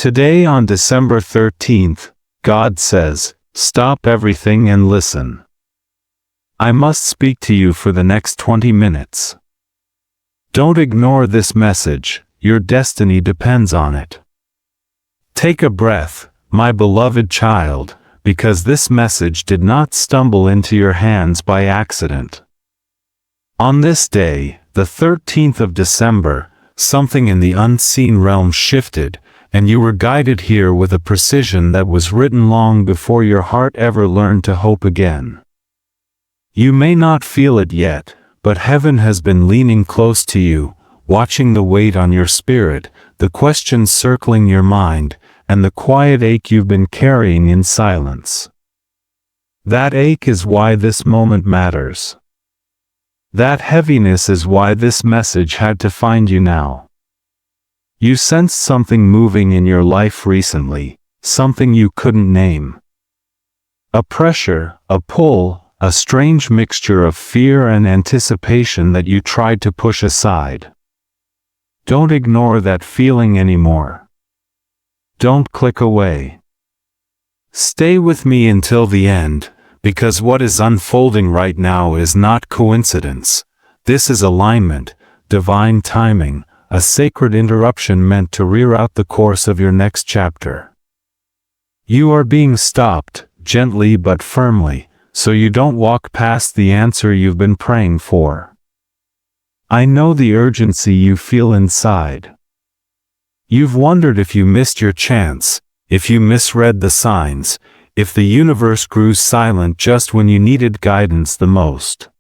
Today on December 13th, God says, stop everything and listen. I must speak to you for the next 20 minutes. Don't ignore this message, your destiny depends on it. Take a breath, my beloved child, because this message did not stumble into your hands by accident. On this day, the 13th of December, something in the unseen realm shifted, and you were guided here with a precision that was written long before your heart ever learned to hope again. You may not feel it yet, but heaven has been leaning close to you, watching the weight on your spirit, the questions circling your mind, and the quiet ache you've been carrying in silence. That ache is why this moment matters. That heaviness is why this message had to find you now. You sensed something moving in your life recently, something you couldn't name. A pressure, a pull, a strange mixture of fear and anticipation that you tried to push aside. Don't ignore that feeling anymore. Don't click away. Stay with me until the end, because what is unfolding right now is not coincidence. This is alignment, divine timing, a sacred interruption meant to reroute the course of your next chapter. You are being stopped, gently but firmly, so you don't walk past the answer you've been praying for. I know the urgency you feel inside. You've wondered if you missed your chance, if you misread the signs, if the universe grew silent just when you needed guidance the most.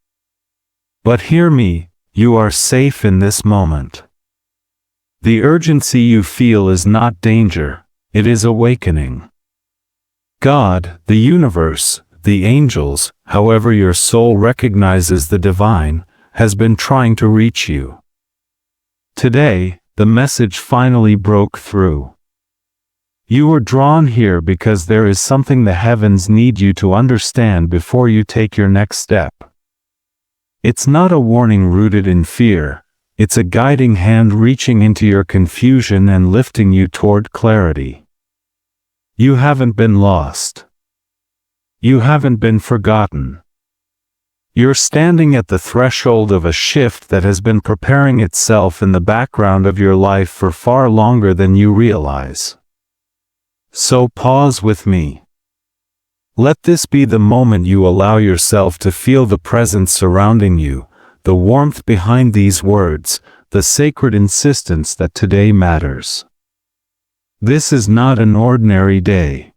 But hear me, you are safe in this moment. The urgency you feel is not danger, it is awakening. God, the universe, the angels, however your soul recognizes the divine, has been trying to reach you. Today, the message finally broke through. You were drawn here because there is something the heavens need you to understand before you take your next step. It's not a warning rooted in fear. It's a guiding hand reaching into your confusion and lifting you toward clarity. You haven't been lost. You haven't been forgotten. You're standing at the threshold of a shift that has been preparing itself in the background of your life for far longer than you realize. So pause with me. Let this be the moment you allow yourself to feel the presence surrounding you, the warmth behind these words, the sacred insistence that today matters. This is not an ordinary day.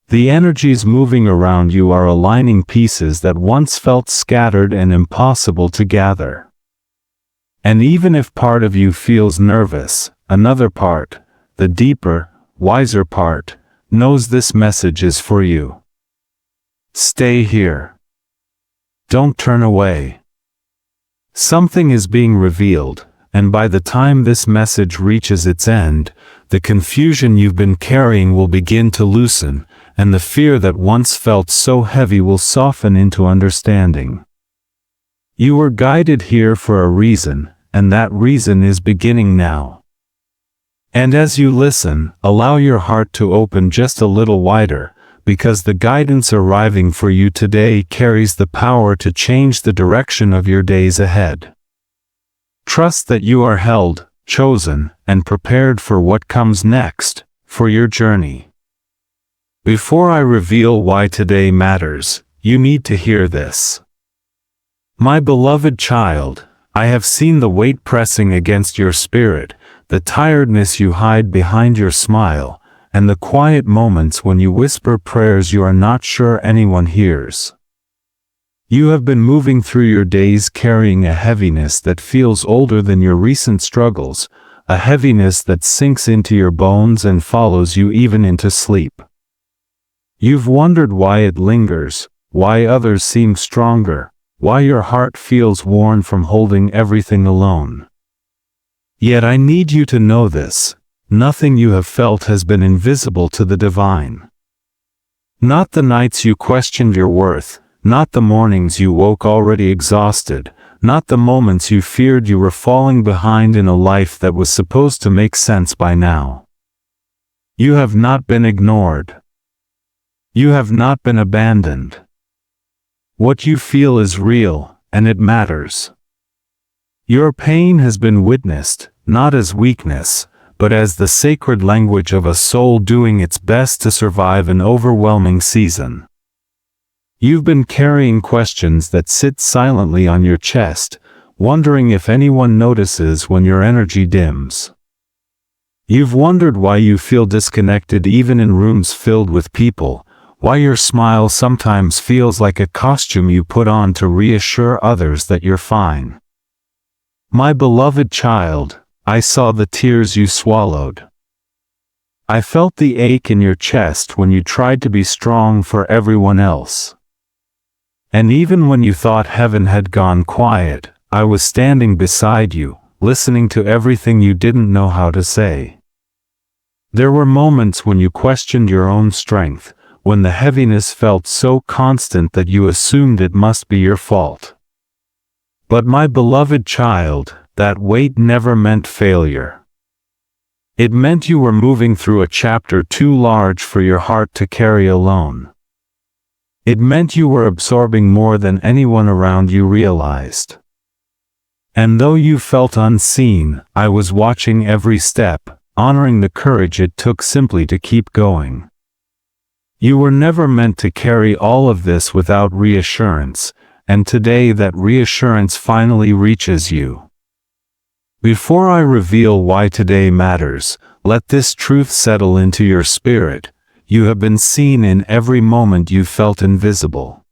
The energies moving around you are aligning pieces that once felt scattered and impossible to gather. And even if part of you feels nervous, another part, the deeper, wiser part, knows this message is for you. Stay here. Don't turn away. Something is being revealed, and by the time this message reaches its end, the confusion you've been carrying will begin to loosen, and the fear that once felt so heavy will soften into understanding. You were guided here for a reason, and that reason is beginning now. And as you listen, allow your heart to open just a little wider, because the guidance arriving for you today carries the power to change the direction of your days ahead. Trust that you are held, chosen, and prepared for what comes next, for your journey. Before I reveal why today matters, you need to hear this. My beloved child, I have seen the weight pressing against your spirit, the tiredness you hide behind your smile, and the quiet moments when you whisper prayers you are not sure anyone hears. You have been moving through your days carrying a heaviness that feels older than your recent struggles, a heaviness that sinks into your bones and follows you even into sleep. You've wondered why it lingers, why others seem stronger, why your heart feels worn from holding everything alone. Yet I need you to know this. Nothing you have felt has been invisible to the divine. Not the nights you questioned your worth, not the mornings you woke already exhausted, not the moments you feared you were falling behind in a life that was supposed to make sense by now. You have not been ignored. You have not been abandoned. What you feel is real, and it matters. Your pain has been witnessed, not as weakness, but as the sacred language of a soul doing its best to survive an overwhelming season. You've been carrying questions that sit silently on your chest, wondering if anyone notices when your energy dims. You've wondered why you feel disconnected even in rooms filled with people, why your smile sometimes feels like a costume you put on to reassure others that you're fine. My beloved child, I saw the tears you swallowed. I felt the ache in your chest when you tried to be strong for everyone else. And even when you thought heaven had gone quiet, I was standing beside you, listening to everything you didn't know how to say. There were moments when you questioned your own strength, when the heaviness felt so constant that you assumed it must be your fault. But my beloved child, that weight never meant failure. It meant you were moving through a chapter too large for your heart to carry alone. It meant you were absorbing more than anyone around you realized. And though you felt unseen, I was watching every step, honoring the courage it took simply to keep going. You were never meant to carry all of this without reassurance, and today that reassurance finally reaches you. Before I reveal why today matters, let this truth settle into your spirit. You have been seen in every moment you felt invisible.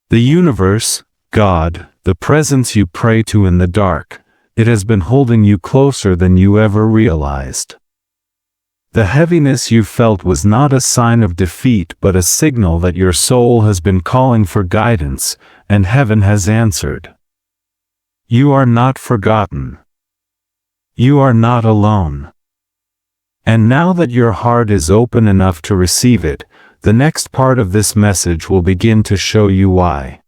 The universe, God, the presence you pray to in the dark, it has been holding you closer than you ever realized. The heaviness you felt was not a sign of defeat but a signal that your soul has been calling for guidance, and heaven has answered. You are not forgotten. You are not alone. And now that your heart is open enough to receive it, the next part of this message will begin to show you why.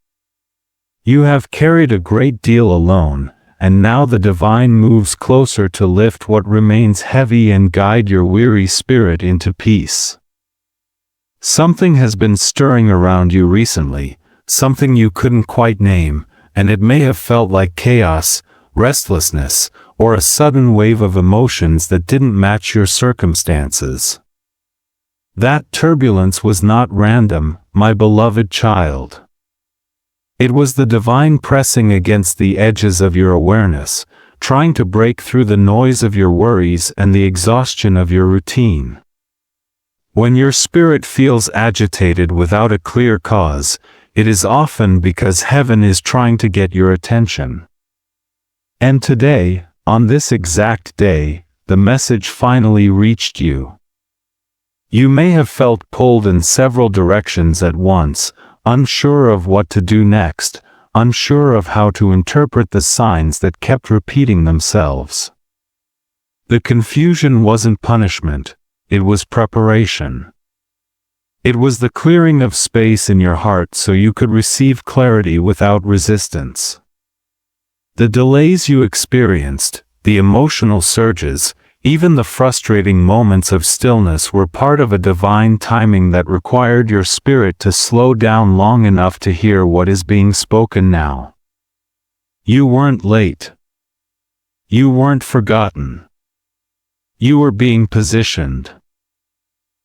You have carried a great deal alone, and now the divine moves closer to lift what remains heavy and guide your weary spirit into peace. Something has been stirring around you recently, something you couldn't quite name, and it may have felt like chaos, restlessness, or a sudden wave of emotions that didn't match your circumstances. That turbulence was not random, my beloved child. It was the divine pressing against the edges of your awareness, trying to break through the noise of your worries and the exhaustion of your routine. When your spirit feels agitated without a clear cause, it is often because heaven is trying to get your attention. And today, on this exact day, the message finally reached you. You may have felt pulled in several directions at once, unsure of what to do next, unsure of how to interpret the signs that kept repeating themselves. The confusion wasn't punishment, it was preparation. It was the clearing of space in your heart so you could receive clarity without resistance. The delays you experienced, the emotional surges, even the frustrating moments of stillness were part of a divine timing that required your spirit to slow down long enough to hear what is being spoken now. You weren't late. You weren't forgotten. You were being positioned.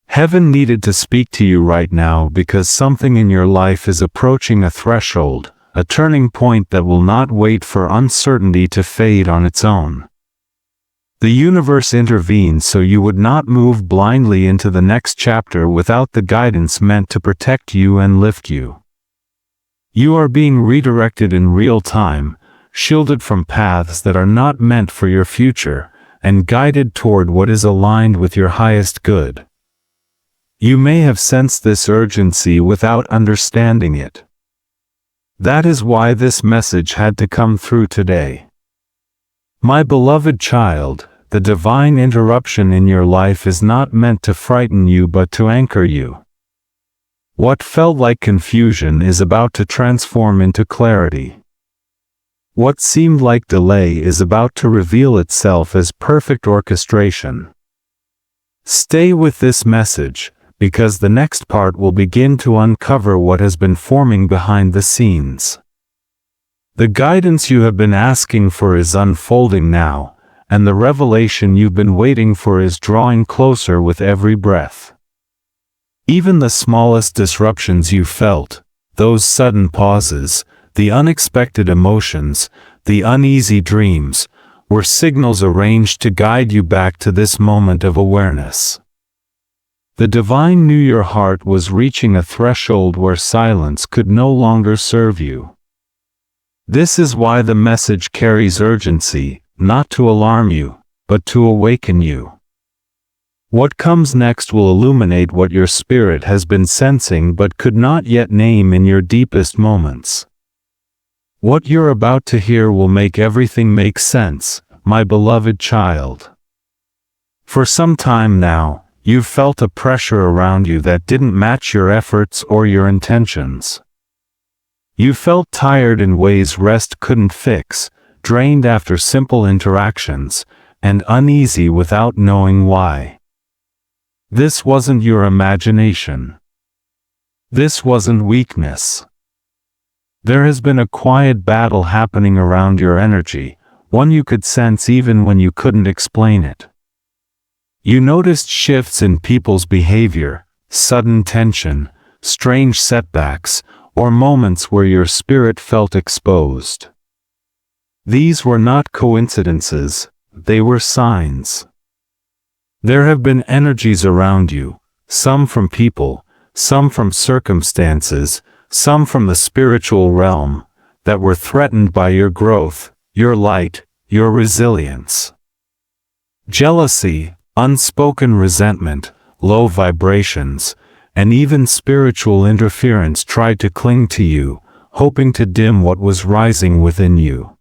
Heaven needed to speak to you right now because something in your life is approaching a threshold, a turning point that will not wait for uncertainty to fade on its own. The universe intervened so you would not move blindly into the next chapter without the guidance meant to protect you and lift you. You are being redirected in real time, shielded from paths that are not meant for your future, and guided toward what is aligned with your highest good. You may have sensed this urgency without understanding it. That is why this message had to come through today. My beloved child, the divine interruption in your life is not meant to frighten you but to anchor you. What felt like confusion is about to transform into clarity. What seemed like delay is about to reveal itself as perfect orchestration. Stay with this message, because the next part will begin to uncover what has been forming behind the scenes. The guidance you have been asking for is unfolding now, and the revelation you've been waiting for is drawing closer with every breath. Even the smallest disruptions you felt, those sudden pauses, the unexpected emotions, the uneasy dreams, were signals arranged to guide you back to this moment of awareness. The divine knew your heart was reaching a threshold where silence could no longer serve you. This is why the message carries urgency, not to alarm you, but to awaken you. What comes next will illuminate what your spirit has been sensing but could not yet name in your deepest moments. What you're about to hear will make everything make sense, my beloved child. For some time now, you've felt a pressure around you that didn't match your efforts or your intentions. You felt tired in ways rest couldn't fix, drained after simple interactions, and uneasy without knowing why. This wasn't your imagination. This wasn't weakness. There has been a quiet battle happening around your energy, one you could sense even when you couldn't explain it. You noticed shifts in people's behavior, sudden tension, strange setbacks, or moments where your spirit felt exposed. These were not coincidences, they were signs. There have been energies around you, some from people, some from circumstances, some from the spiritual realm, that were threatened by your growth, your light, your resilience. Jealousy, unspoken resentment, low vibrations, and even spiritual interference tried to cling to you, hoping to dim what was rising within you.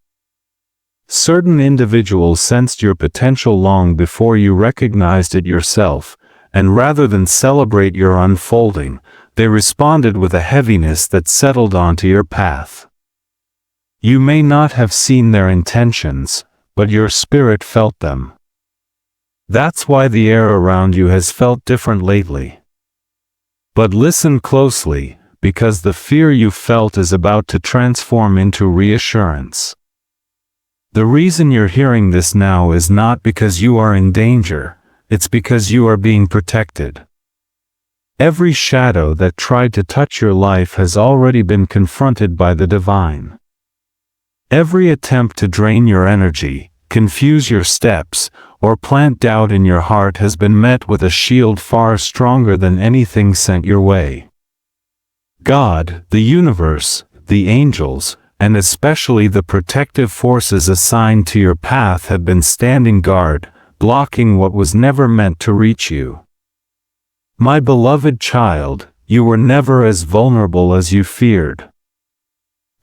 Certain individuals sensed your potential long before you recognized it yourself, and rather than celebrate your unfolding, they responded with a heaviness that settled onto your path. You may not have seen their intentions, but your spirit felt them. That's why the air around you has felt different lately. But listen closely, because the fear you felt is about to transform into reassurance. The reason you're hearing this now is not because you are in danger, it's because you are being protected. Every shadow that tried to touch your life has already been confronted by the divine. Every attempt to drain your energy, confuse your steps, or plant doubt in your heart has been met with a shield far stronger than anything sent your way. God, the universe, the angels, and especially the protective forces assigned to your path have been standing guard, blocking what was never meant to reach you. My beloved child, you were never as vulnerable as you feared.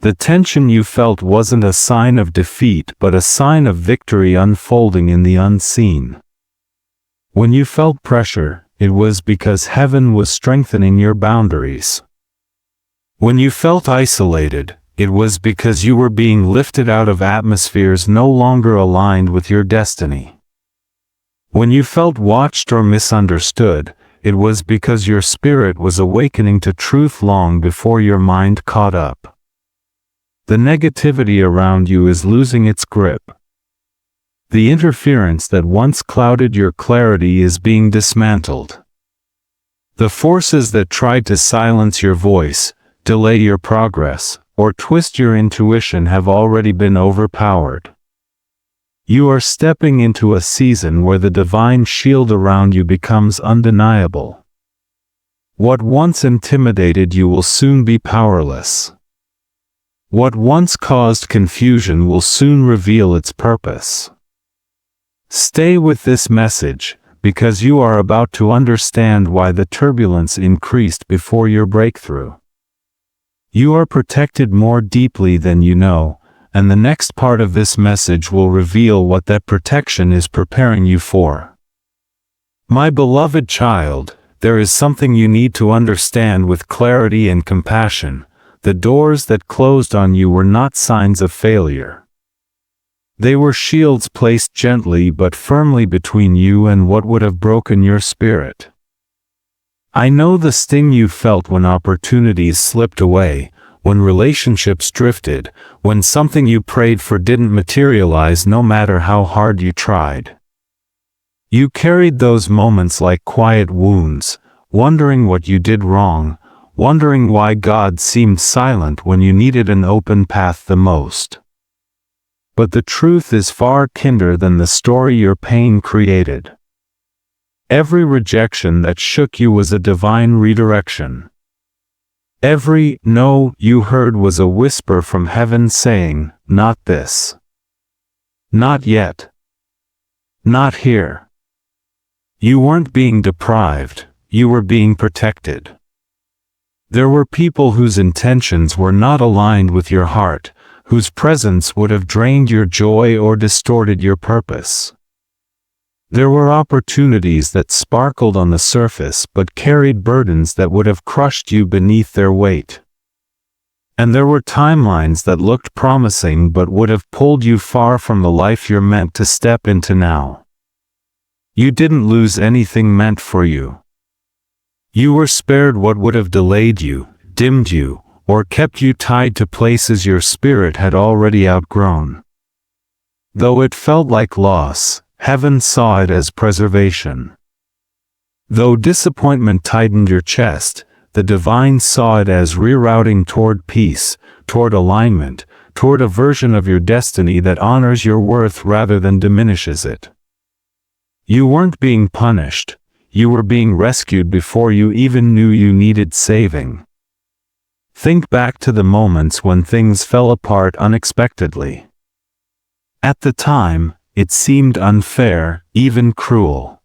The tension you felt wasn't a sign of defeat but a sign of victory unfolding in the unseen. When you felt pressure, it was because heaven was strengthening your boundaries. When you felt isolated, it was because you were being lifted out of atmospheres no longer aligned with your destiny. When you felt watched or misunderstood, it was because your spirit was awakening to truth long before your mind caught up. The negativity around you is losing its grip. The interference that once clouded your clarity is being dismantled. The forces that tried to silence your voice, delay your progress, or twist your intuition have already been overpowered. You are stepping into a season where the divine shield around you becomes undeniable. What once intimidated you will soon be powerless. What once caused confusion will soon reveal its purpose. Stay with this message, because you are about to understand why the turbulence increased before your breakthrough. You are protected more deeply than you know, and the next part of this message will reveal what that protection is preparing you for. My beloved child, there is something you need to understand with clarity and compassion. The doors that closed on you were not signs of failure. They were shields placed gently but firmly between you and what would have broken your spirit. I know the sting you felt when opportunities slipped away, when relationships drifted, when something you prayed for didn't materialize no matter how hard you tried. You carried those moments like quiet wounds, wondering what you did wrong, wondering why God seemed silent when you needed an open path the most. But the truth is far kinder than the story your pain created. Every rejection that shook you was a divine redirection. Every no you heard was a whisper from heaven saying, "Not this. Not yet. Not here." You weren't being deprived, you were being protected. There were people whose intentions were not aligned with your heart, whose presence would have drained your joy or distorted your purpose. There were opportunities that sparkled on the surface but carried burdens that would have crushed you beneath their weight. And there were timelines that looked promising but would have pulled you far from the life you're meant to step into now. You didn't lose anything meant for you. You were spared what would have delayed you, dimmed you, or kept you tied to places your spirit had already outgrown. Though it felt like loss, heaven saw it as preservation. Though disappointment tightened your chest, the divine saw it as rerouting toward peace, toward alignment, toward a version of your destiny that honors your worth rather than diminishes it. You weren't being punished, you were being rescued before you even knew you needed saving. Think back to the moments when things fell apart unexpectedly. At the time, it seemed unfair, even cruel.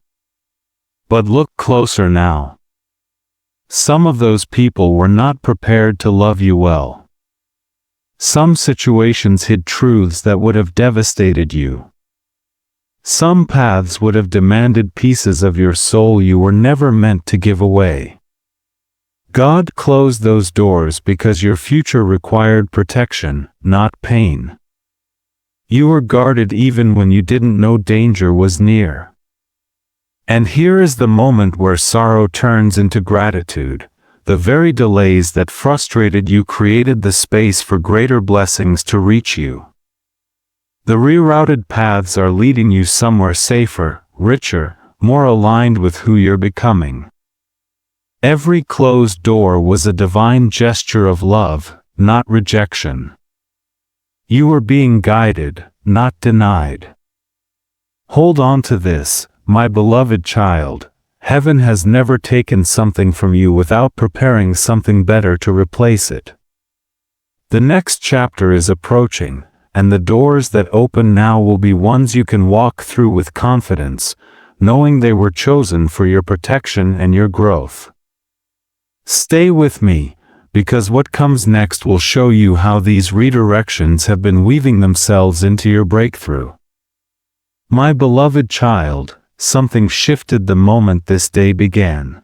But look closer now. Some of those people were not prepared to love you well. Some situations hid truths that would have devastated you. Some paths would have demanded pieces of your soul you were never meant to give away. God closed those doors because your future required protection, not pain. You were guarded even when you didn't know danger was near. And here is the moment where sorrow turns into gratitude. The very delays that frustrated you created the space for greater blessings to reach you. The rerouted paths are leading you somewhere safer, richer, more aligned with who you're becoming. Every closed door was a divine gesture of love, not rejection. You were being guided, not denied. Hold on to this, my beloved child. Heaven has never taken something from you without preparing something better to replace it. The next chapter is approaching, and the doors that open now will be ones you can walk through with confidence, knowing they were chosen for your protection and your growth. Stay with me, because what comes next will show you how these redirections have been weaving themselves into your breakthrough. My beloved child, something shifted the moment this day began.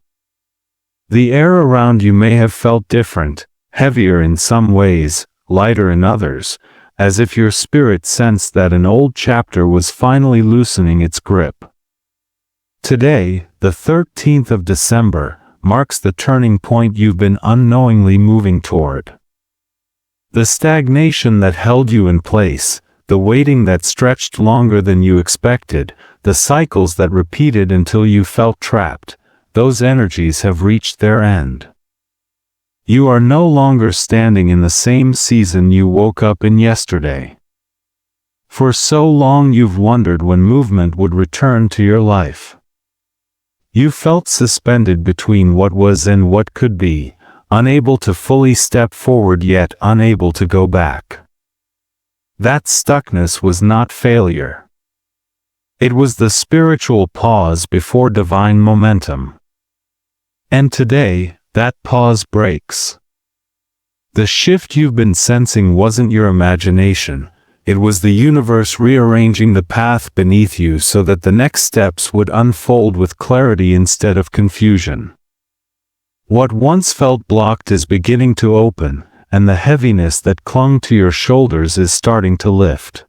The air around you may have felt different, heavier in some ways, lighter in others, as if your spirit sensed that an old chapter was finally loosening its grip. Today, the 13th of December, marks the turning point you've been unknowingly moving toward. The stagnation that held you in place, the waiting that stretched longer than you expected, the cycles that repeated until you felt trapped, those energies have reached their end. You are no longer standing in the same season you woke up in yesterday. For so long you've wondered when movement would return to your life. You felt suspended between what was and what could be, unable to fully step forward yet unable to go back. That stuckness was not failure. It was the spiritual pause before divine momentum. And today, that pause breaks. The shift you've been sensing wasn't your imagination, it was the universe rearranging the path beneath you so that the next steps would unfold with clarity instead of confusion. What once felt blocked is beginning to open, and the heaviness that clung to your shoulders is starting to lift.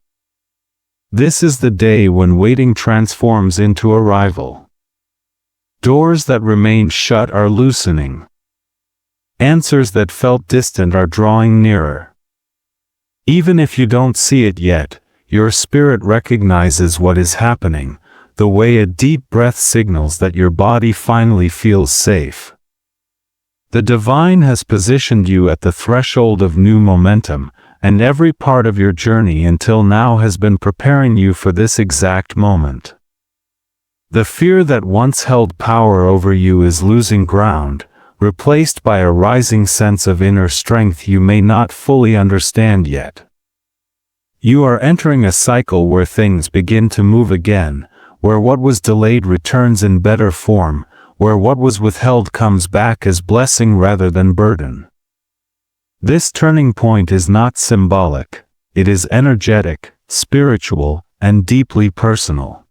This is the day when waiting transforms into arrival. Doors that remained shut are loosening. Answers that felt distant are drawing nearer. Even if you don't see it yet, your spirit recognizes what is happening, the way a deep breath signals that your body finally feels safe. The divine has positioned you at the threshold of new momentum, and every part of your journey until now has been preparing you for this exact moment. The fear that once held power over you is losing ground, replaced by a rising sense of inner strength you may not fully understand yet. You are entering a cycle where things begin to move again, where what was delayed returns in better form, where what was withheld comes back as blessing rather than burden. This turning point is not symbolic, it is energetic, spiritual, and deeply personal.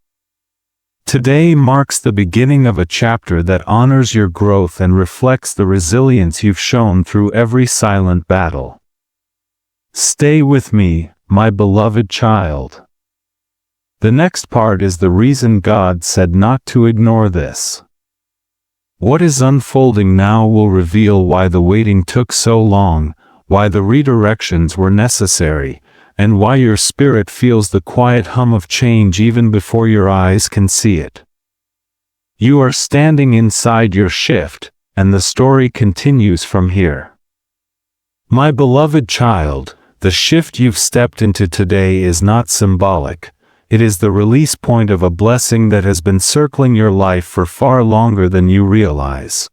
Today marks the beginning of a chapter that honors your growth and reflects the resilience you've shown through every silent battle. Stay with me, my beloved child. The next part is the reason God said not to ignore this. What is unfolding now will reveal why the waiting took so long, why the redirections were necessary, and why your spirit feels the quiet hum of change even before your eyes can see it. You are standing inside your shift, and the story continues from here. My beloved child, the shift you've stepped into today is not symbolic. It is the release point of a blessing that has been circling your life for far longer than you realize.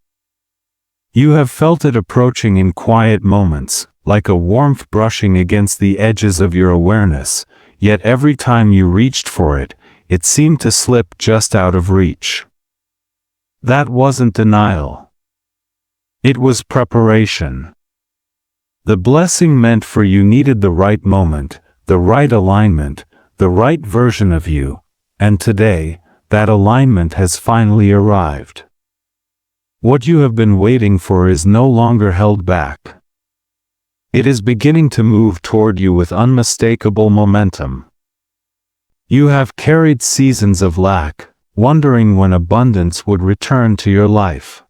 You have felt it approaching in quiet moments, like a warmth brushing against the edges of your awareness, yet every time you reached for it, it seemed to slip just out of reach. That wasn't denial. It was preparation. The blessing meant for you needed the right moment, the right alignment, the right version of you, and today, that alignment has finally arrived. What you have been waiting for is no longer held back. It is beginning to move toward you with unmistakable momentum. You have carried seasons of lack, wondering when abundance would return to your life.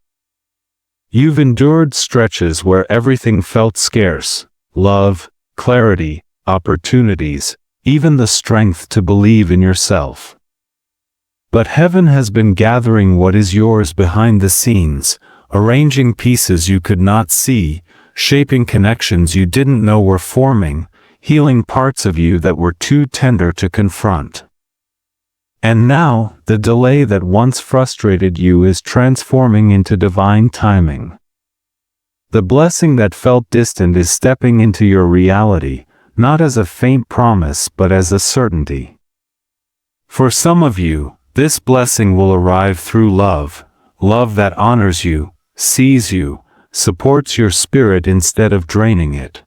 You've endured stretches where everything felt scarce: love, clarity, opportunities, even the strength to believe in yourself. But heaven has been gathering what is yours behind the scenes, arranging pieces you could not see, shaping connections you didn't know were forming, healing parts of you that were too tender to confront. And now, the delay that once frustrated you is transforming into divine timing. The blessing that felt distant is stepping into your reality, not as a faint promise but as a certainty. For some of you, this blessing will arrive through love, love that honors you, sees you, supports your spirit instead of draining it.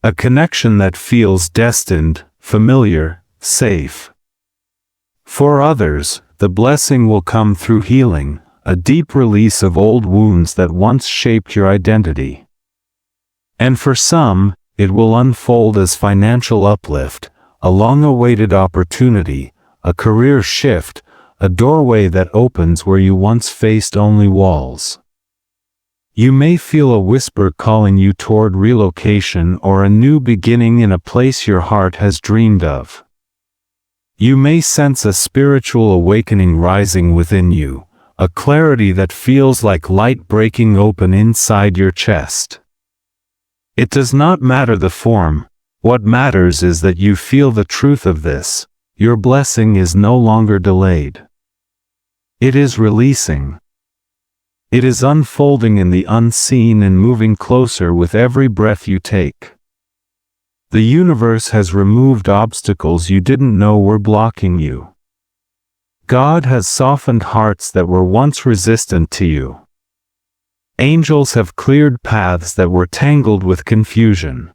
A connection that feels destined, familiar, safe. For others, the blessing will come through healing, a deep release of old wounds that once shaped your identity. And for some, it will unfold as financial uplift, a long-awaited opportunity, a career shift, a doorway that opens where you once faced only walls. You may feel a whisper calling you toward relocation or a new beginning in a place your heart has dreamed of. You may sense a spiritual awakening rising within you, a clarity that feels like light breaking open inside your chest. It does not matter the form, what matters is that you feel the truth of this. Your blessing is no longer delayed. It is releasing. It is unfolding in the unseen and moving closer with every breath you take. The universe has removed obstacles you didn't know were blocking you. God has softened hearts that were once resistant to you. Angels have cleared paths that were tangled with confusion.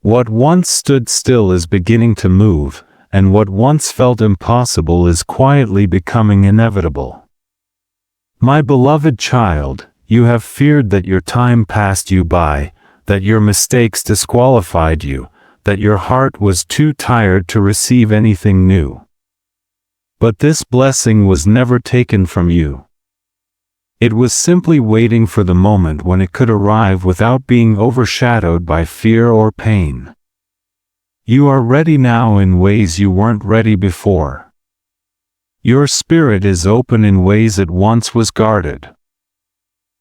What once stood still is beginning to move, and what once felt impossible is quietly becoming inevitable. My beloved child, you have feared that your time passed you by, that your mistakes disqualified you, that your heart was too tired to receive anything new. But this blessing was never taken from you. It was simply waiting for the moment when it could arrive without being overshadowed by fear or pain. You are ready now in ways you weren't ready before. Your spirit is open in ways it once was guarded.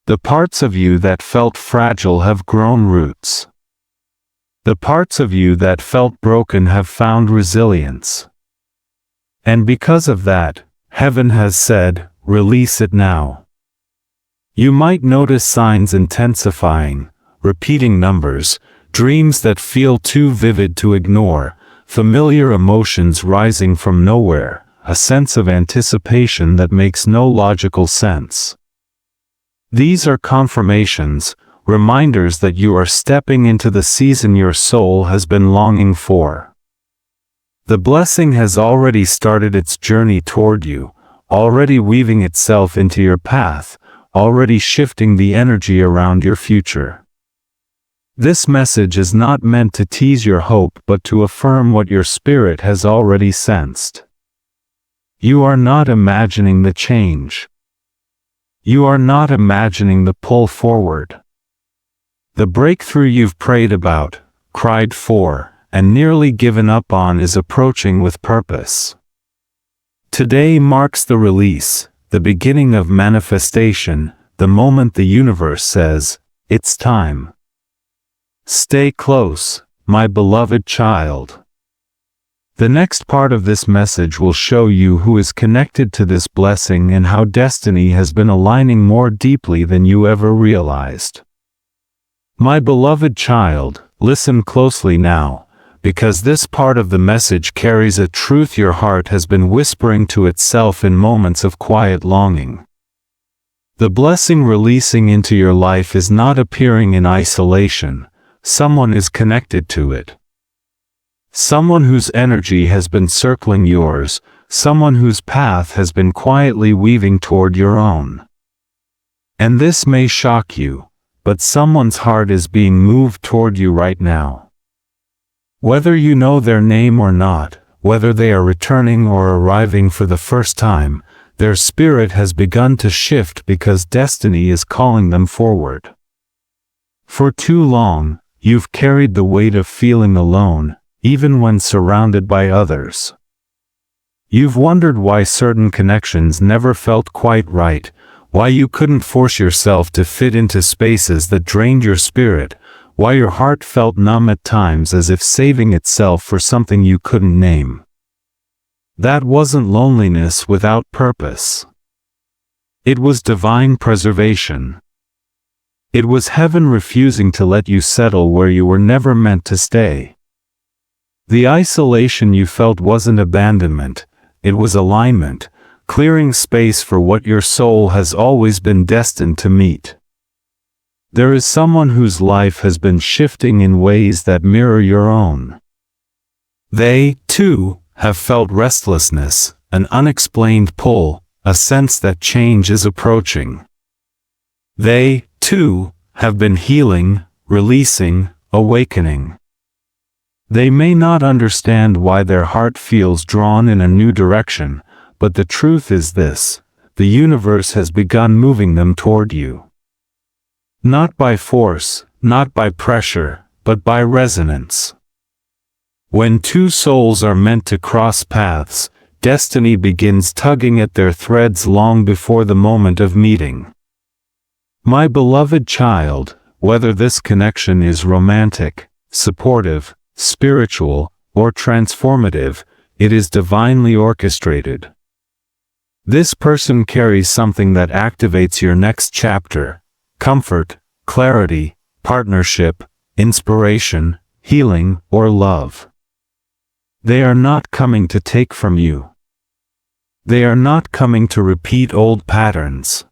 The parts of you that felt fragile have grown roots. The parts of you that felt broken have found resilience. And because of that, heaven has said, release it now. You might notice signs intensifying, repeating numbers, dreams that feel too vivid to ignore, familiar emotions rising from nowhere, a sense of anticipation that makes no logical sense. These are confirmations, reminders that you are stepping into the season your soul has been longing for. The blessing has already started its journey toward you, already weaving itself into your path, already shifting the energy around your future. This message is not meant to tease your hope but to affirm what your spirit has already sensed. You are not imagining the change. You are not imagining the pull forward. The breakthrough you've prayed about, cried for, and nearly given up on is approaching with purpose. Today marks the release, the beginning of manifestation, the moment the universe says, it's time. Stay close, my beloved child. The next part of this message will show you who is connected to this blessing and how destiny has been aligning more deeply than you ever realized. My beloved child, listen closely now, because this part of the message carries a truth your heart has been whispering to itself in moments of quiet longing. The blessing releasing into your life is not appearing in isolation. Someone is connected to it. Someone whose energy has been circling yours, someone whose path has been quietly weaving toward your own. And this may shock you, but someone's heart is being moved toward you right now. Whether you know their name or not, whether they are returning or arriving for the first time, their spirit has begun to shift because destiny is calling them forward. For too long, you've carried the weight of feeling alone, even when surrounded by others. You've wondered why certain connections never felt quite right, why you couldn't force yourself to fit into spaces that drained your spirit, why your heart felt numb at times as if saving itself for something you couldn't name. That wasn't loneliness without purpose. It was divine preservation. It was heaven refusing to let you settle where you were never meant to stay. The isolation you felt wasn't abandonment, it was alignment, clearing space for what your soul has always been destined to meet. There is someone whose life has been shifting in ways that mirror your own. They, too, have felt restlessness, an unexplained pull, a sense that change is approaching. They, too, have been healing, releasing, awakening. They may not understand why their heart feels drawn in a new direction, but the truth is this: the universe has begun moving them toward you. Not by force, not by pressure, but by resonance. When two souls are meant to cross paths, destiny begins tugging at their threads long before the moment of meeting. My beloved child, whether this connection is romantic, supportive, spiritual, or transformative, it is divinely orchestrated. This person carries something that activates your next chapter: comfort, clarity, partnership, inspiration, healing, or love. They are not coming to take from you. They are not coming to repeat old patterns.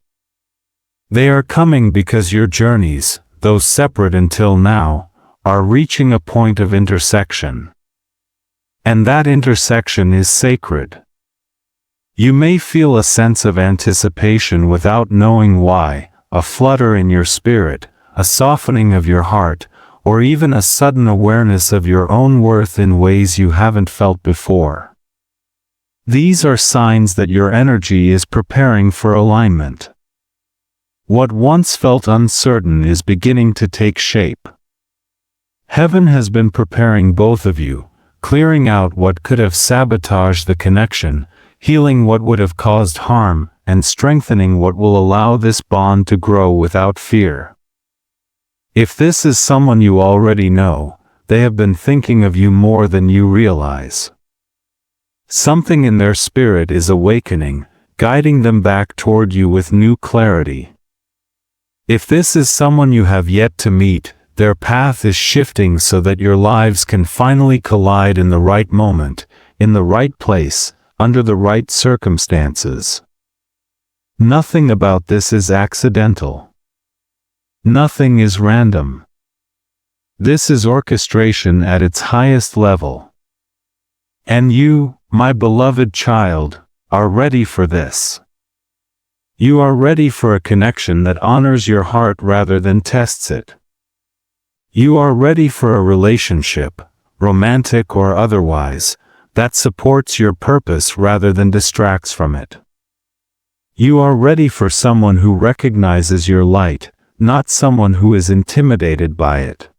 They are coming because your journeys, though separate until now, are reaching a point of intersection. And that intersection is sacred. You may feel a sense of anticipation without knowing why, a flutter in your spirit, a softening of your heart, or even a sudden awareness of your own worth in ways you haven't felt before. These are signs that your energy is preparing for alignment. What once felt uncertain is beginning to take shape. Heaven has been preparing both of you, clearing out what could have sabotaged the connection, healing what would have caused harm, and strengthening what will allow this bond to grow without fear. If this is someone you already know, they have been thinking of you more than you realize. Something in their spirit is awakening, guiding them back toward you with new clarity. If this is someone you have yet to meet, their path is shifting so that your lives can finally collide in the right moment, in the right place, under the right circumstances. Nothing about this is accidental. Nothing is random. This is orchestration at its highest level. And you, my beloved child, are ready for this. You are ready for a connection that honors your heart rather than tests it. You are ready for a relationship, romantic or otherwise, that supports your purpose rather than distracts from it. You are ready for someone who recognizes your light, not someone who is intimidated by it.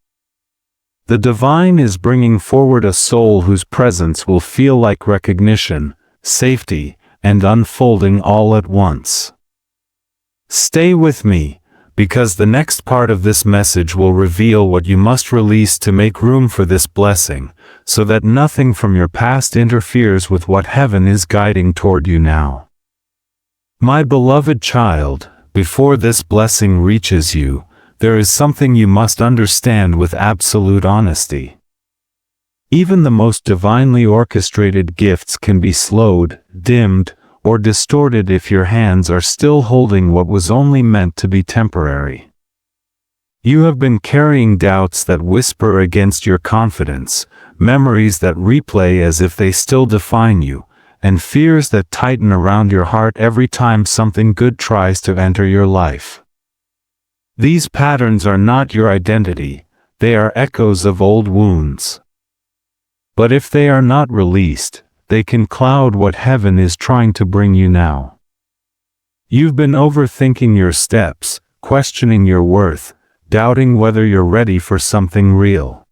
The divine is bringing forward a soul whose presence will feel like recognition, safety, and unfolding all at once. Stay with me, because the next part of this message will reveal what you must release to make room for this blessing, so that nothing from your past interferes with what heaven is guiding toward you now. My beloved child, before this blessing reaches you, there is something you must understand with absolute honesty. Even the most divinely orchestrated gifts can be slowed, dimmed, or distorted if your hands are still holding what was only meant to be temporary. You have been carrying doubts that whisper against your confidence, memories that replay as if they still define you, and fears that tighten around your heart every time something good tries to enter your life. These patterns are not your identity, they are echoes of old wounds. But if they are not released, they can cloud what heaven is trying to bring you now. You've been overthinking your steps, questioning your worth, doubting whether you're ready for something real.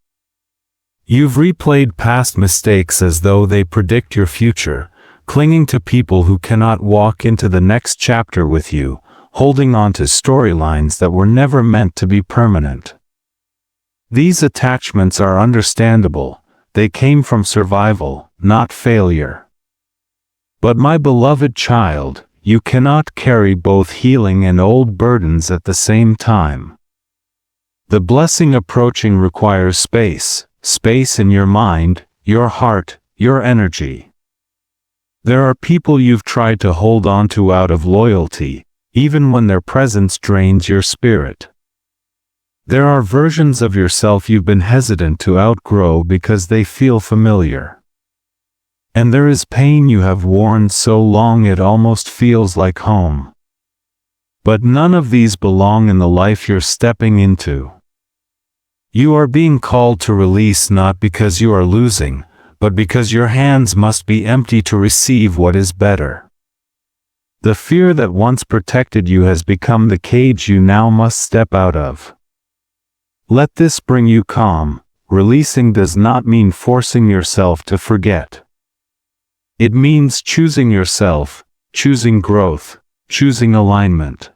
You've replayed past mistakes as though they predict your future, clinging to people who cannot walk into the next chapter with you, holding on to storylines that were never meant to be permanent. These attachments are understandable. They came from survival, not failure. But my beloved child, you cannot carry both healing and old burdens at the same time. The blessing approaching requires space in your mind, your heart, your energy. There are people you've tried to hold on to out of loyalty, even when their presence drains your spirit. There are versions of yourself you've been hesitant to outgrow because they feel familiar. And there is pain you have worn so long it almost feels like home. But none of these belong in the life you're stepping into. You are being called to release not because you are losing, but because your hands must be empty to receive what is better. The fear that once protected you has become the cage you now must step out of. Let this bring you calm. Releasing does not mean forcing yourself to forget. It means choosing yourself, choosing growth, choosing alignment.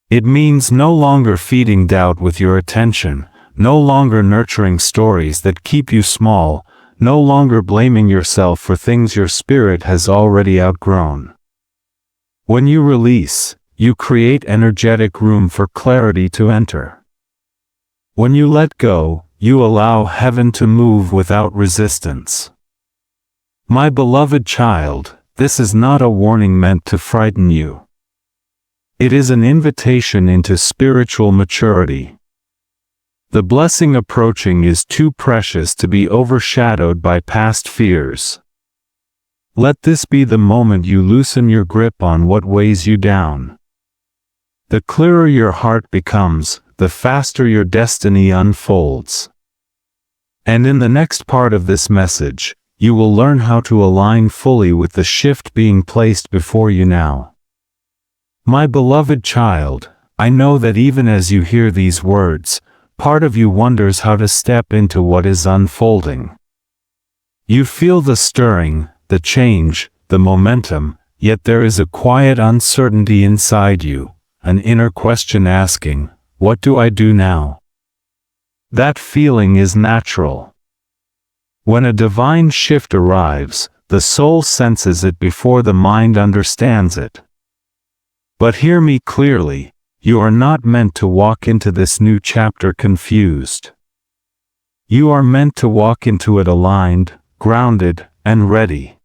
It means no longer feeding doubt with your attention, no longer nurturing stories that keep you small, no longer blaming yourself for things your spirit has already outgrown. When you release, you create energetic room for clarity to enter. When you let go, you allow heaven to move without resistance. My beloved child, this is not a warning meant to frighten you. It is an invitation into spiritual maturity. The blessing approaching is too precious to be overshadowed by past fears. Let this be the moment you loosen your grip on what weighs you down. The clearer your heart becomes, the faster your destiny unfolds. And in the next part of this message, you will learn how to align fully with the shift being placed before you now. My beloved child, I know that even as you hear these words, part of you wonders how to step into what is unfolding. You feel the stirring, the change, the momentum, yet there is a quiet uncertainty inside you, an inner question asking, "What do I do now?" That feeling is natural. When a divine shift arrives, the soul senses it before the mind understands it. But hear me clearly, you are not meant to walk into this new chapter confused. You are meant to walk into it aligned, grounded, and ready.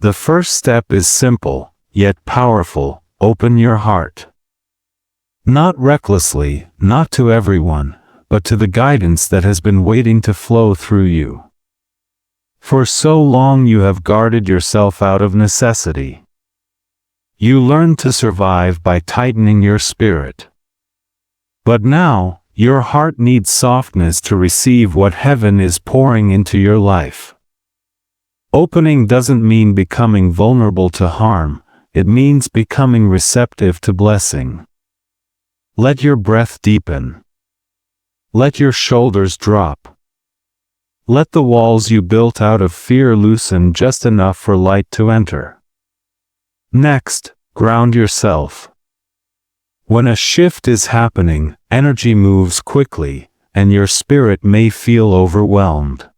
The first step is simple, yet powerful: open your heart. Not recklessly, not to everyone, but to the guidance that has been waiting to flow through you. For so long you have guarded yourself out of necessity. You learned to survive by tightening your spirit. But now, your heart needs softness to receive what heaven is pouring into your life. Opening doesn't mean becoming vulnerable to harm, it means becoming receptive to blessing. Let your breath deepen. Let your shoulders drop. Let the walls you built out of fear loosen just enough for light to enter. Next, ground yourself. When a shift is happening, energy moves quickly, and your spirit may feel overwhelmed.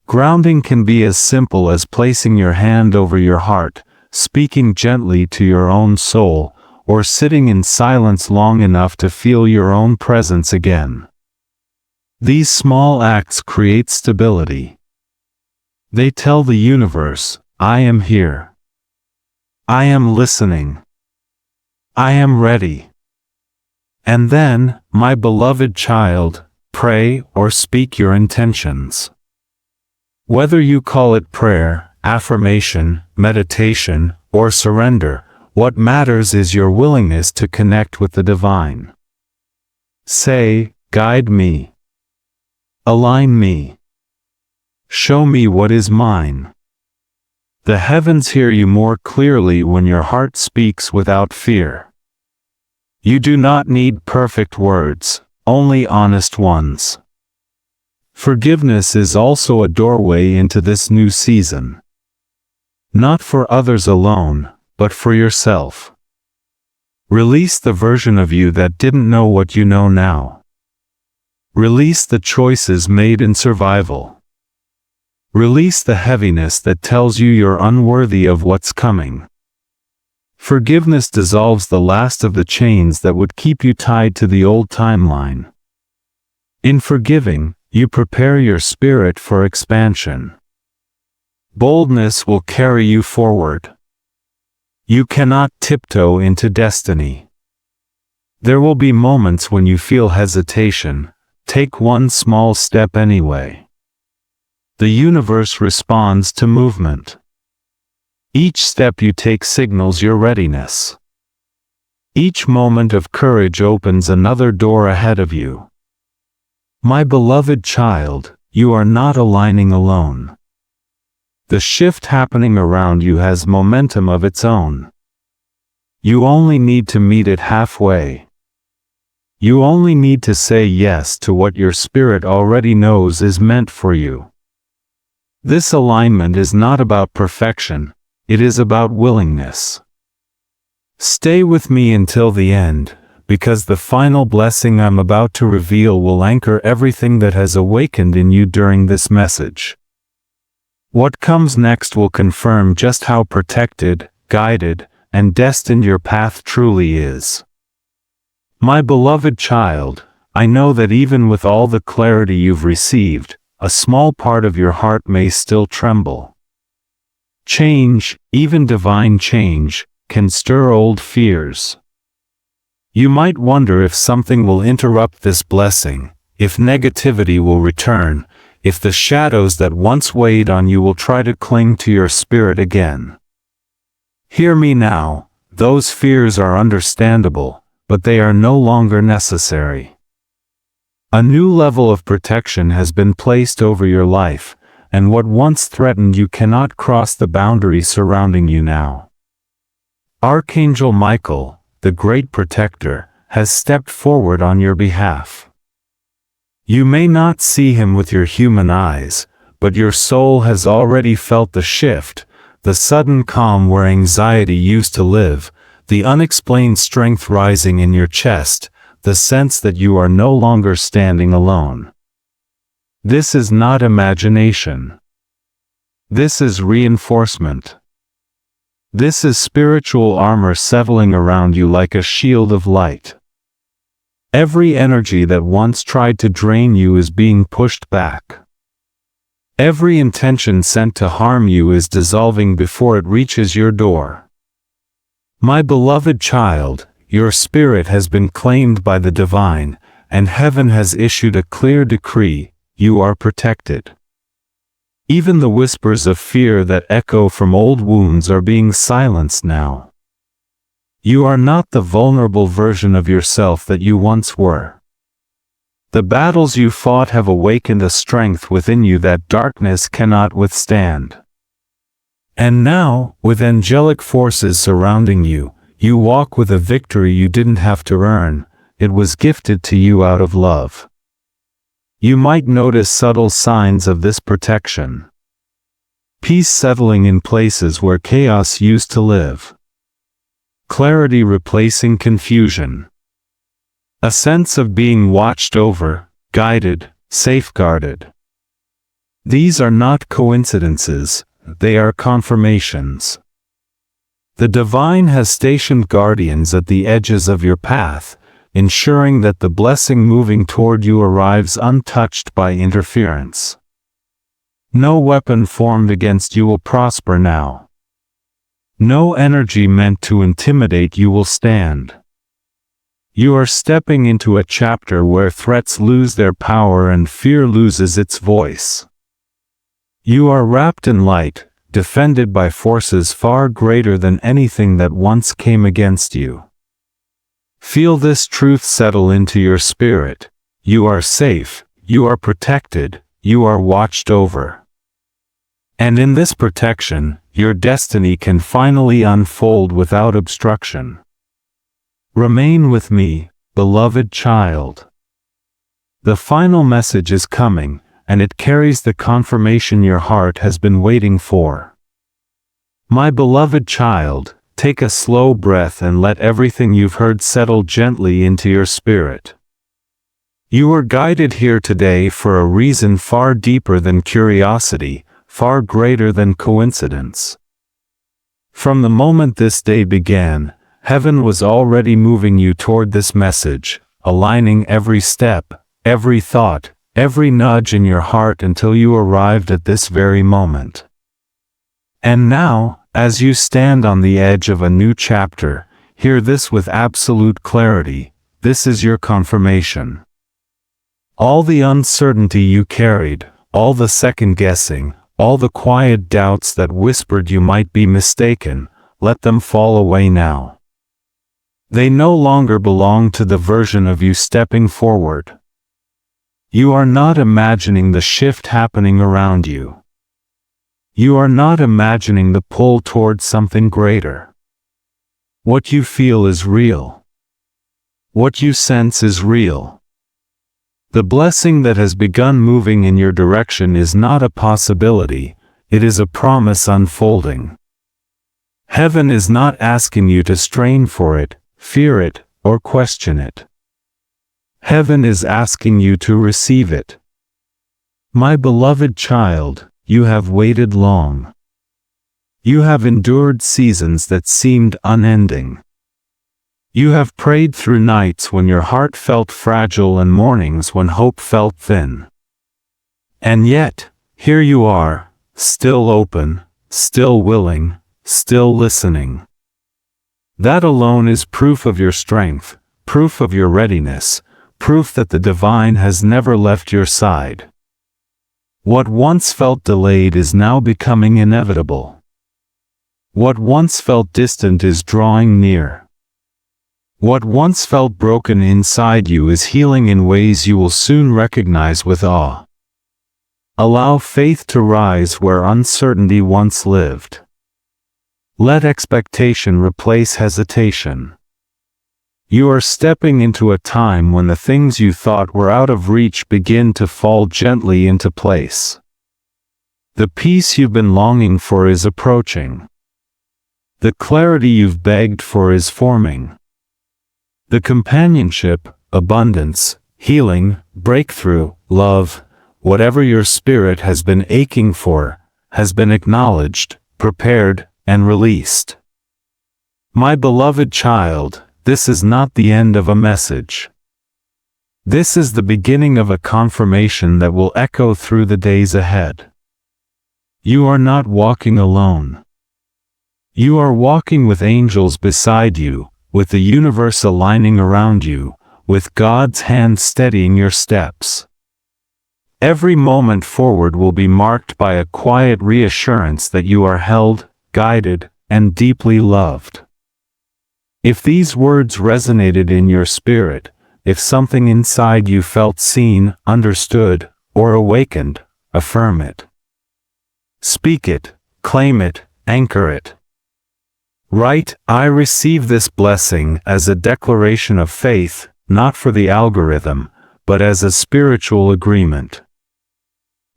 Grounding can be as simple as placing your hand over your heart, speaking gently to your own soul, or sitting in silence long enough to feel your own presence again. These small acts create stability. They tell the universe, "I am here. I am listening. I am ready." And then, my beloved child, pray or speak your intentions. Whether you call it prayer, affirmation, meditation, or surrender, what matters is your willingness to connect with the divine. Say, "Guide me. Align me. Show me what is mine." The heavens hear you more clearly when your heart speaks without fear. You do not need perfect words, only honest ones. Forgiveness is also a doorway into this new season. Not for others alone, but for yourself. Release the version of you that didn't know what you know now. Release the choices made in survival. Release the heaviness that tells you you're unworthy of what's coming. Forgiveness dissolves the last of the chains that would keep you tied to the old timeline. In forgiving, you prepare your spirit for expansion. Boldness will carry you forward. You cannot tiptoe into destiny. There will be moments when you feel hesitation. Take one small step anyway. The universe responds to movement. Each step you take signals your readiness. Each moment of courage opens another door ahead of you. My beloved child, you are not aligning alone. The shift happening around you has momentum of its own. You only need to meet it halfway. You only need to say yes to what your spirit already knows is meant for you. This alignment is not about perfection, it is about willingness. Stay with me until the end, because the final blessing I'm about to reveal will anchor everything that has awakened in you during this message. What comes next will confirm just how protected, guided, and destined your path truly is. My beloved child, I know that even with all the clarity you've received, a small part of your heart may still tremble. Change, even divine change, can stir old fears. You might wonder if something will interrupt this blessing, if negativity will return, if the shadows that once weighed on you will try to cling to your spirit again. Hear me now, those fears are understandable, but they are no longer necessary. A new level of protection has been placed over your life, and what once threatened you cannot cross the boundary surrounding you now. Archangel Michael, the great protector, has stepped forward on your behalf. You may not see him with your human eyes, but your soul has already felt the shift, the sudden calm where anxiety used to live, the unexplained strength rising in your chest, the sense that you are no longer standing alone. This is not imagination. This is reinforcement. This is spiritual armor settling around you like a shield of light. Every energy that once tried to drain you is being pushed back. Every intention sent to harm you is dissolving before it reaches your door. My beloved child, your spirit has been claimed by the divine, and heaven has issued a clear decree: you are protected. Even the whispers of fear that echo from old wounds are being silenced now. You are not the vulnerable version of yourself that you once were. The battles you fought have awakened a strength within you that darkness cannot withstand. And now, with angelic forces surrounding you, you walk with a victory you didn't have to earn, it was gifted to you out of love. You might notice subtle signs of this protection. Peace settling in places where chaos used to live. Clarity replacing confusion. A sense of being watched over, guided, safeguarded. These are not coincidences, they are confirmations. The divine has stationed guardians at the edges of your path, ensuring that the blessing moving toward you arrives untouched by interference. No weapon formed against you will prosper now. No energy meant to intimidate you will stand. You are stepping into a chapter where threats lose their power and fear loses its voice. You are wrapped in light, defended by forces far greater than anything that once came against you. Feel this truth settle into your spirit: you are safe, you are protected, you are watched over. And in this protection, your destiny can finally unfold without obstruction. Remain with me, beloved child. The final message is coming, and it carries the confirmation your heart has been waiting for. My beloved child, take a slow breath and let everything you've heard settle gently into your spirit. You are guided here today for a reason far deeper than curiosity, far greater than coincidence. From the moment this day began, heaven was already moving you toward this message, aligning every step, every thought, every nudge in your heart until you arrived at this very moment. And now, as you stand on the edge of a new chapter, hear this with absolute clarity: this is your confirmation. All the uncertainty you carried, all the second-guessing, all the quiet doubts that whispered you might be mistaken, let them fall away now. They no longer belong to the version of you stepping forward. You are not imagining the shift happening around you. You are not imagining the pull toward something greater. What you feel is real. What you sense is real. The blessing that has begun moving in your direction is not a possibility, it is a promise unfolding. Heaven is not asking you to strain for it, fear it, or question it. Heaven is asking you to receive it. My beloved child, you have waited long. You have endured seasons that seemed unending. You have prayed through nights when your heart felt fragile and mornings when hope felt thin. And yet, here you are, still open, still willing, still listening. That alone is proof of your strength, proof of your readiness, proof that the divine has never left your side. What once felt delayed is now becoming inevitable. What once felt distant is drawing near. What once felt broken inside you is healing in ways you will soon recognize with awe. Allow faith to rise where uncertainty once lived. Let expectation replace hesitation. You are stepping into a time when the things you thought were out of reach begin to fall gently into place. The peace you've been longing for is approaching. The clarity you've begged for is forming. The companionship, abundance, healing, breakthrough, love, whatever your spirit has been aching for, has been acknowledged, prepared, and released. My beloved child, this is not the end of a message. This is the beginning of a confirmation that will echo through the days ahead. You are not walking alone. You are walking with angels beside you, with the universe aligning around you, with God's hand steadying your steps. Every moment forward will be marked by a quiet reassurance that you are held, guided, and deeply loved. If these words resonated in your spirit, if something inside you felt seen, understood, or awakened, affirm it. Speak it, claim it, anchor it. Write, I receive this blessing as a declaration of faith, not for the algorithm, but as a spiritual agreement.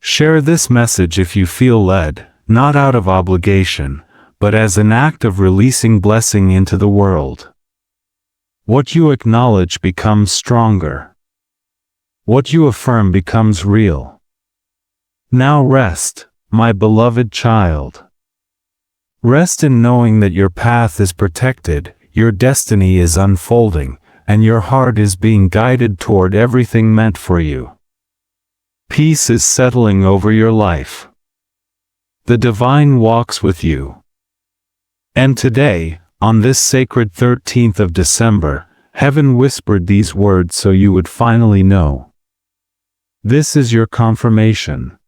Share this message if you feel led, not out of obligation, but as an act of releasing blessing into the world. What you acknowledge becomes stronger. What you affirm becomes real. Now rest, my beloved child. Rest in knowing that your path is protected, your destiny is unfolding, and your heart is being guided toward everything meant for you. Peace is settling over your life. The divine walks with you. And today, on this sacred 13th of December, heaven whispered these words so you would finally know. This is your confirmation.